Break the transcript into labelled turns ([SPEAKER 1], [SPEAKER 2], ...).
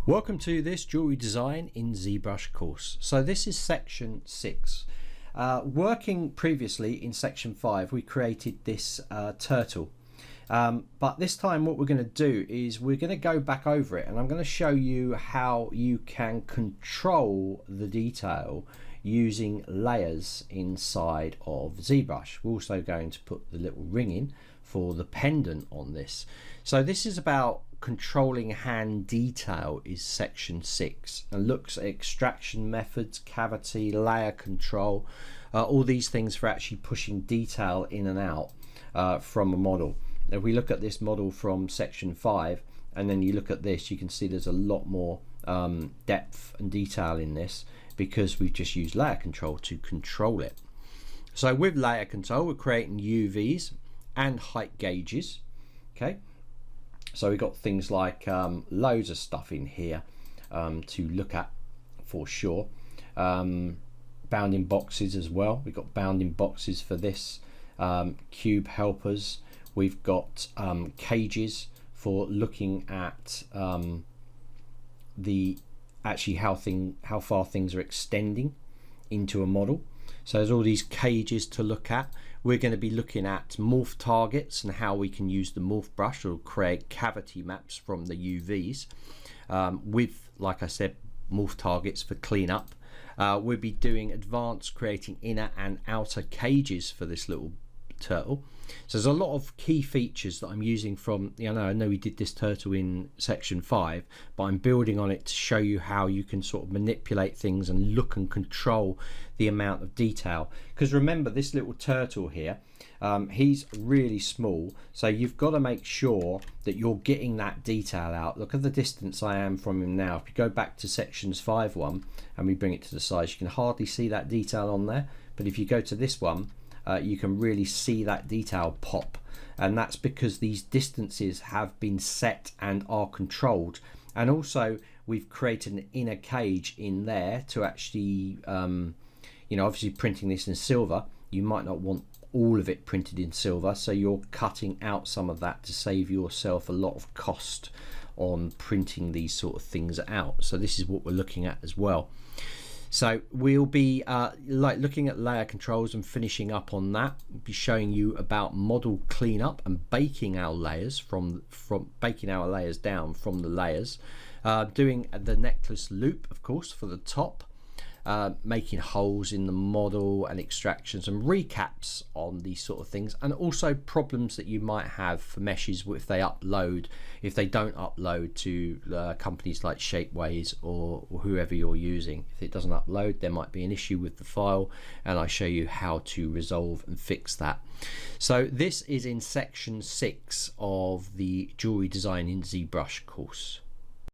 [SPEAKER 1] Welcome to this Jewellery Design in ZBrush course. So this is section 6. Working previously in section 5, we created this turtle. But this time what we're going to do is we're going to go back over it, and I'm going to show you how you can control the detail using layers inside of ZBrush. We're also going to put the little ring in for the pendant on this. So this is about controlling hand detail, is section 6, and looks at extraction methods, cavity, layer control, all these things for actually pushing detail in and out from a model. If we look at this model from section 5 and then you look at this, you can see there's a lot more depth and detail in this because we've just used layer control to control it. So with layer control, we're creating UVs and height gauges. Okay, so we've got things like loads of stuff in here to look at for sure. Bounding boxes as well. We've got bounding boxes for this. Cube helpers. We've got cages for looking at how far things are extending into a model. So there's all these cages to look at. We're going to be looking at morph targets and how we can use the morph brush or create cavity maps from the UVs with, like I said, morph targets for cleanup. We'll be doing advanced creating inner and outer cages for this little turtle. So there's a lot of key features that I'm using from, I know we did this turtle in section 5, but I'm building on it to show you how you can sort of manipulate things and look and control the amount of detail. Because remember, this little turtle here, he's really small, so you've got to make sure that you're getting that detail out. Look at the distance I am from him now. If you go back to sections 5.1 and we bring it to the size, you can hardly see that detail on there, but if you go to this one, you can really see that detail pop, and that's because these distances have been set and are controlled. And also we've created an inner cage in there to actually obviously printing this in silver, you might not want all of it printed in silver, so you're cutting out some of that to save yourself a lot of cost on printing these sort of things out. So this is what we're looking at as well. So we'll be looking at layer controls and finishing up on that. We'll be showing you about model cleanup and baking our layers from baking our layers down from the layers. Doing the necklace loop, of course, for the top. Making holes in the model and extractions and recaps on these sort of things, and also problems that you might have for meshes if they don't upload to companies like Shapeways or whoever you're using. If it doesn't upload, there might be an issue with the file, and I show you how to resolve and fix that. So this is in section 6 of the Jewellery Design in ZBrush course.